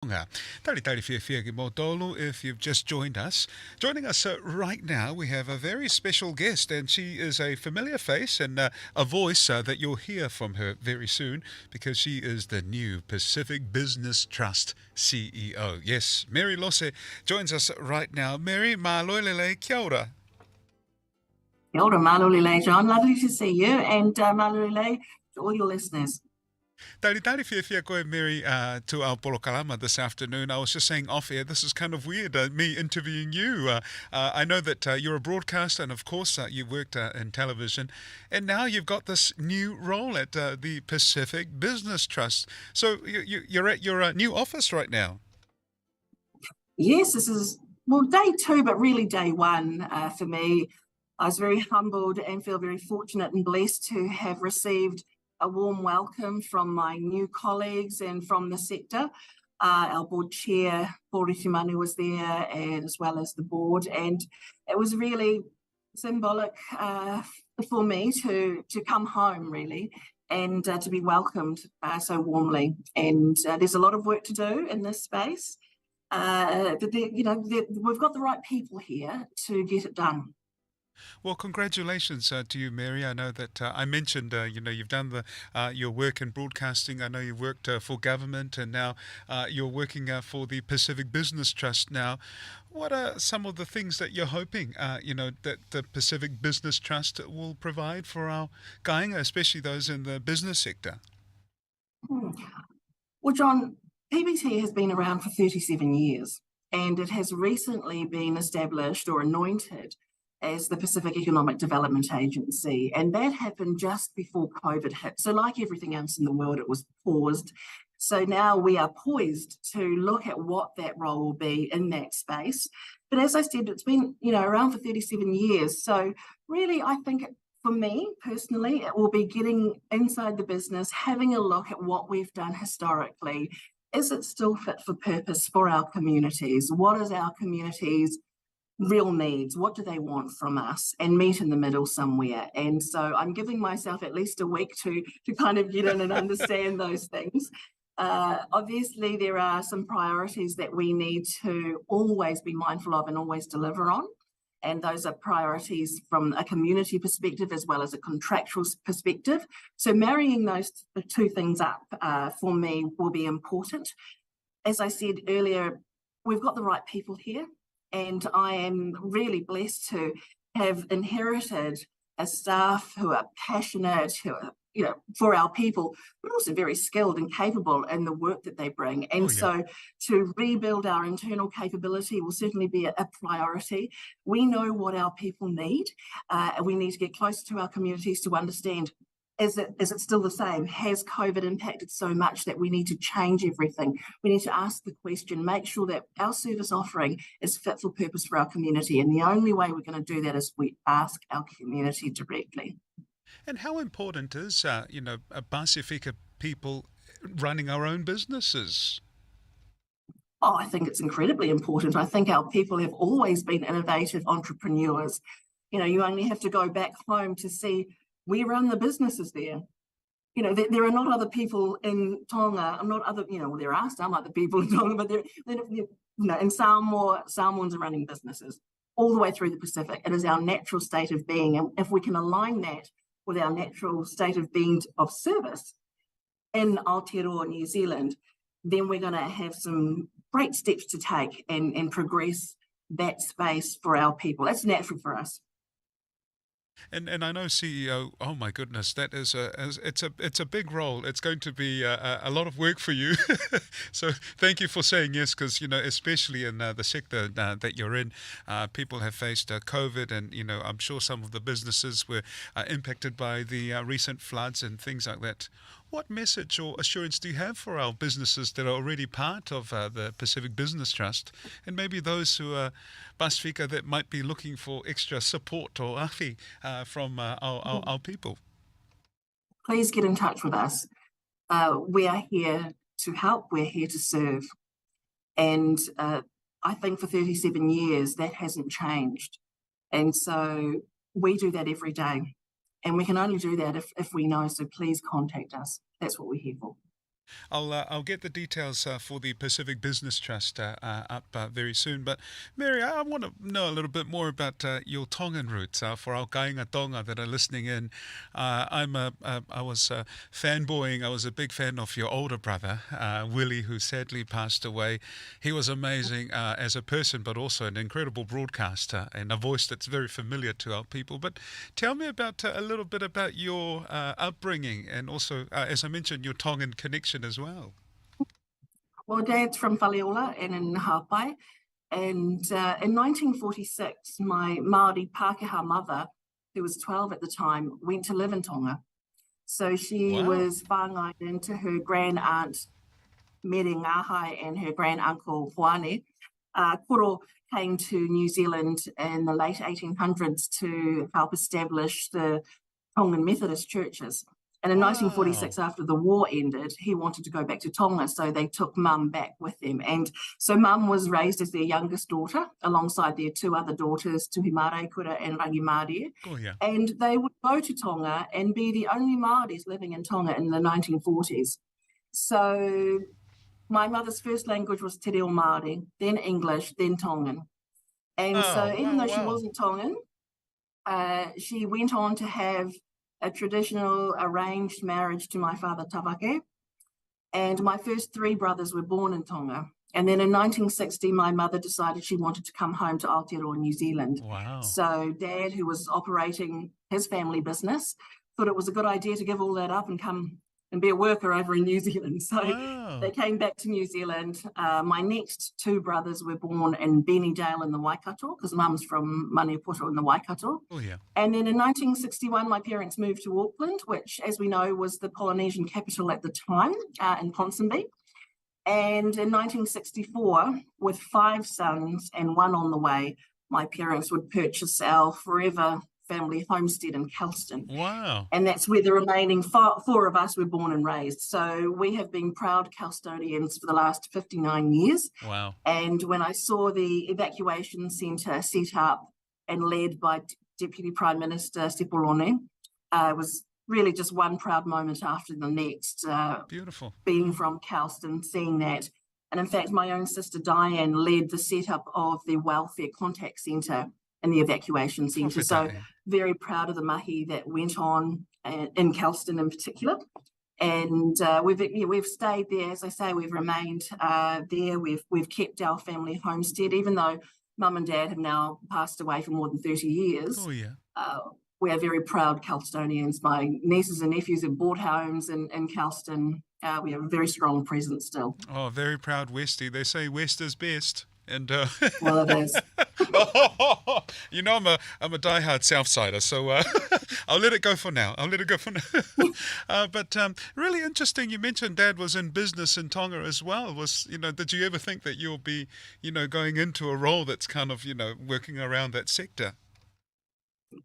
Nga. Tari tari fia fia ki motolu if you've just joined us. Joining us right now, we have a very special guest, and she is a familiar face and a voice that you'll hear from her very soon because she is the new Pacific Business Trust CEO. Yes, Mary Losse joins us right now. Mary, ma loilele kia ora. Kia ora, Malulile, John. Lovely to see you, and Malulile to all your listeners. Tari tari fia fia koe, Mary, to our Polokalama this afternoon. I was just saying off air, this is kind of weird, me interviewing you. I know that you're a broadcaster, and of course you've worked in television, and now you've got this new role at the Pacific Business Trust. So you're at your new office right now. Yes, this is, well, day two, but really day one for me. I was very humbled and feel very fortunate and blessed to have received a warm welcome from my new colleagues and from the sector. Our board chair, Paul Manu, was there, and as well as the board, and it was really symbolic for me to come home, really, and to be welcomed so warmly. And there's a lot of work to do in this space, but we've got the right people here to get it done. Well, congratulations to you, Mary. I know that I mentioned, you've done your work in broadcasting. I know you've worked for government, and now you're working for the Pacific Business Trust now. What are some of the things that you're hoping, that the Pacific Business Trust will provide for our kāinga, especially those in the business sector? Hmm. Well, John, PBT has been around for 37 years, and it has recently been established or anointed as the Pacific Economic Development Agency, and that happened just before COVID hit. So like everything else in the world, it was paused. So now we are poised to look at what that role will be in that space. But as I said, it's been around for 37 years. So really, I think for me personally, it will be getting inside the business, having a look at what we've done historically. Is it still fit for purpose for our communities? What is our communities' real needs? What do they want from us? And meet in the middle somewhere. And so I'm giving myself at least a week to kind of get in and understand those things. Obviously, there are some priorities that we need to always be mindful of and always deliver on. And those are priorities from a community perspective as well as a contractual perspective. So marrying those two things up for me will be important. As I said earlier, we've got the right people here, and I am really blessed to have inherited a staff who are passionate, who are, for our people, but also very skilled and capable in the work that they bring. And so to rebuild our internal capability will certainly be a priority. We know what our people need. We need to get closer to our communities to understand, is it still the same? Has COVID impacted so much that we need to change everything? We need to ask the question, make sure that our service offering is fit for purpose for our community. And the only way we're going to do that is we ask our community directly. And how important is, a Pasifika people running our own businesses? Oh, I think it's incredibly important. I think our people have always been innovative entrepreneurs. You only have to go back home to see we run the businesses there. There are not other people in Tonga. I'm not other, there are some other people in Tonga, but in Samoa, Samoans are running businesses all the way through the Pacific. It is our natural state of being. And if we can align that with our natural state of being of service in Aotearoa, New Zealand, then we're going to have some great steps to take and progress that space for our people. That's natural for us. And I know CEO. Oh my goodness, that is it's a big role. It's going to be a lot of work for you. So thank you for saying yes, because especially in the sector that you're in, people have faced COVID, and I'm sure some of the businesses were impacted by the recent floods and things like that. What message or assurance do you have for our businesses that are already part of the Pacific Business Trust, and maybe those who are Pasifika that might be looking for extra support or ahi from our people? Please get in touch with us. We are here to help. We're here to serve. And I think for 37 years, that hasn't changed. And so we do that every day. And we can only do that if we know, so please contact us. That's what we're here for. I'll get the details for the Pacific Business Trust up very soon. But Mary, I want to know a little bit more about your Tongan roots for our Kainga Tonga that are listening in. I was fanboying. I was a big fan of your older brother, Willie, who sadly passed away. He was amazing as a person, but also an incredible broadcaster and a voice that's very familiar to our people. But tell me about a little bit about your upbringing and also, as I mentioned, your Tongan connection as well. Well, Dad's from Whaleola and in Haupai. And in 1946, my Māori Pākehā mother, who was 12 at the time, went to live in Tonga. So she Wow. was whāngai into her grand aunt Mere Ngāhai and her grand uncle Hoane. Koro came to New Zealand in the late 1800s to help establish the Tongan Methodist churches. And in Wow. 1946, after the war ended, he wanted to go back to Tonga, so they took Mum back with them. And so Mum was raised as their youngest daughter, alongside their two other daughters, Tuhimare Kura and Rangimārie. Oh, yeah. And they would go to Tonga and be the only Māoris living in Tonga in the 1940s. So my mother's first language was Te Reo Māori, then English, then Tongan. And Wow. so even Wow. though she Wow. wasn't Tongan, she went on to have a traditional arranged marriage to my father Tawake. And my first three brothers were born in Tonga. And then in 1960, my mother decided she wanted to come home to Aotearoa, New Zealand. Wow. So Dad, who was operating his family business, thought it was a good idea to give all that up and come and be a worker over in New Zealand. So they Wow. came back to New Zealand. My next two brothers were born in Benidale in the Waikato, because Mum's from Maniapoto in the Waikato. Oh, yeah. And then in 1961, my parents moved to Auckland, which, as we know, was the Polynesian capital at the time, in Ponsonby. And in 1964, with five sons and one on the way, my parents would purchase our forever family homestead in Kelston. Wow. And that's where the remaining four of us were born and raised. So we have been proud Kelstonians for the last 59 years. Wow. And when I saw the evacuation centre set up and led by Deputy Prime Minister Sepuloni, it was really just one proud moment after the next, Beautiful. being from Kelston, seeing that. And in fact, my own sister Diane led the setup of the Welfare Contact Centre in the evacuation centre. So Whawhitai. very proud of the mahi that went on in Kelston in particular. And we've stayed there. As I say, we've remained there. We've kept our family homestead, even though Mum and Dad have now passed away for more than 30 years. Oh, yeah. We are very proud Kelstonians. My nieces and nephews have bought homes in Kelston. We have a very strong presence still. Oh, very proud Westie. They say West is best. And Well, it is. you know, I'm a diehard Southsider, so I'll let it go for now. I'll let it go for now. But really interesting. You mentioned Dad was in business in Tonga as well. Did you ever think that you'll be, going into a role that's kind of, working around that sector?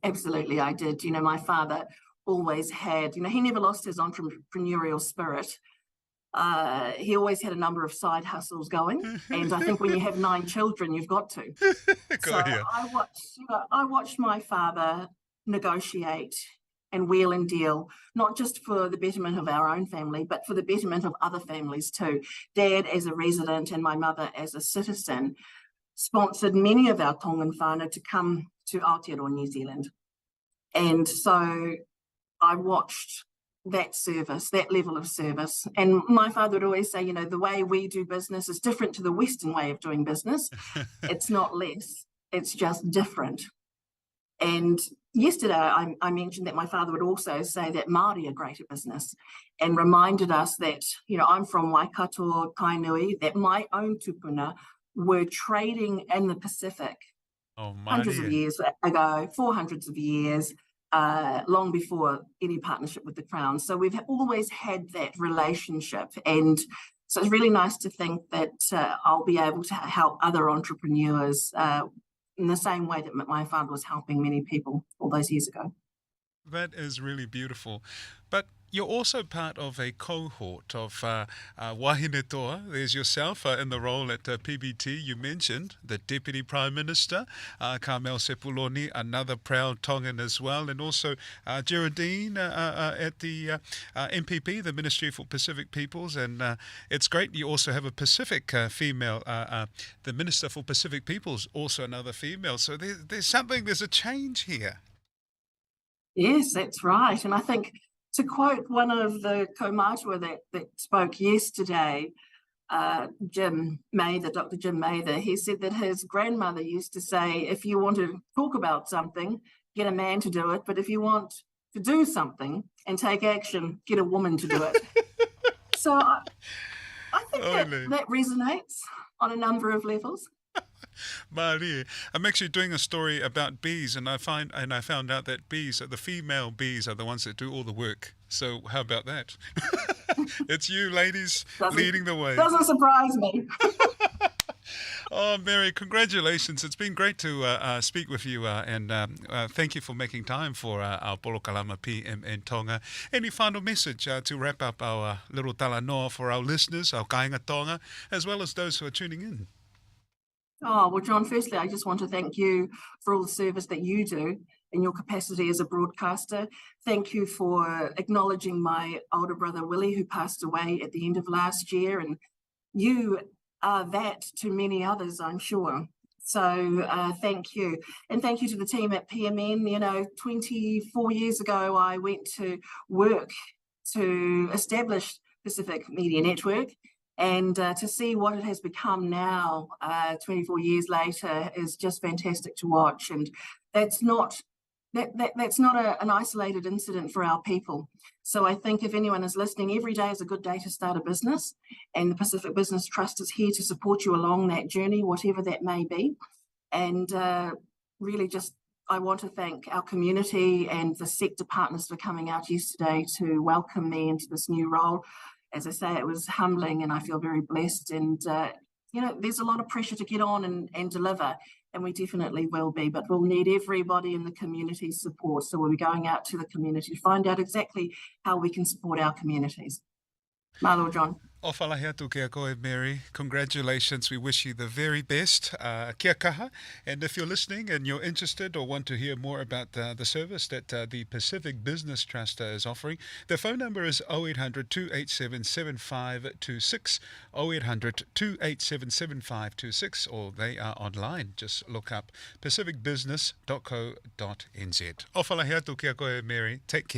Absolutely, I did. My father always had, he never lost his entrepreneurial spirit. He always had a number of side hustles going. And I think when you have 9 children, you've got to. So Got you. I watched my father negotiate and wheel and deal, not just for the betterment of our own family, but for the betterment of other families too. Dad, as a resident, and my mother, as a citizen, sponsored many of our Tongan whānau to come to Aotearoa, New Zealand. And so I watched that service, that level of service. And my father would always say, the way we do business is different to the Western way of doing business. It's not less, it's just different. And yesterday I mentioned that my father would also say that Māori are great at business, and reminded us that, I'm from Waikato, Kainui, that my own tupuna were trading in the Pacific Oh, hundreds of Maria. years ago, 400s of years, long before any partnership with the Crown. So we've always had that relationship. And so it's really nice to think that I'll be able to help other entrepreneurs in the same way that my father was helping many people all those years ago. That is really beautiful. But You're also part of a cohort of wahine toa. There's yourself in the role at PBT. You mentioned the Deputy Prime Minister, Carmel Sepuloni, another proud Tongan as well, and also Geraldine at the MPP, the Ministry for Pacific Peoples. And it's great you also have a Pacific female, the Minister for Pacific Peoples, also another female. So there's a change here. Yes, that's right. And I think to quote one of the kaumatua that spoke yesterday, Jim Mather, Dr. Jim Mather, he said that his grandmother used to say, if you want to talk about something, get a man to do it. But if you want to do something and take action, get a woman to do it. So I think Oile. that resonates on a number of levels. Maria. I'm actually doing a story about bees, and I found out that the female bees, are the ones that do all the work. So how about that? It's you, ladies, leading the way. Doesn't surprise me. Oh, Mary, congratulations. It's been great to speak with you, and thank you for making time for our Polokalama PM in Tonga. Any final message to wrap up our little talanoa for our listeners, our kainga Tonga, as well as those who are tuning in? Oh, well, John, firstly, I just want to thank you for all the service that you do in your capacity as a broadcaster. Thank you for acknowledging my older brother, Willie, who passed away at the end of last year. And you are that to many others, I'm sure. So thank you. And thank you to the team at PMN. 24 years ago, I went to work to establish Pacific Media Network. And to see what it has become now, 24 years later, is just fantastic to watch. And that's not an isolated incident for our people. So I think if anyone is listening, every day is a good day to start a business. And the Pacific Business Trust is here to support you along that journey, whatever that may be. And really just I want to thank our community and the sector partners for coming out yesterday to welcome me into this new role. As I say, it was humbling and I feel very blessed. And, there's a lot of pressure to get on and deliver, and we definitely will be, but we'll need everybody in the community's support. So we'll be going out to the community to find out exactly how we can support our communities. Malo, John. O whalahi atu kia koe, Mary. Congratulations. We wish you the very best. Kia kaha. And if you're listening and you're interested or want to hear more about the service that the Pacific Business Trust is offering, the phone number is 0800 287 7526, 0800 287 7526, or they are online. Just look up pacificbusiness.co.nz. O whalahi atu kia koe, Mary. Take care.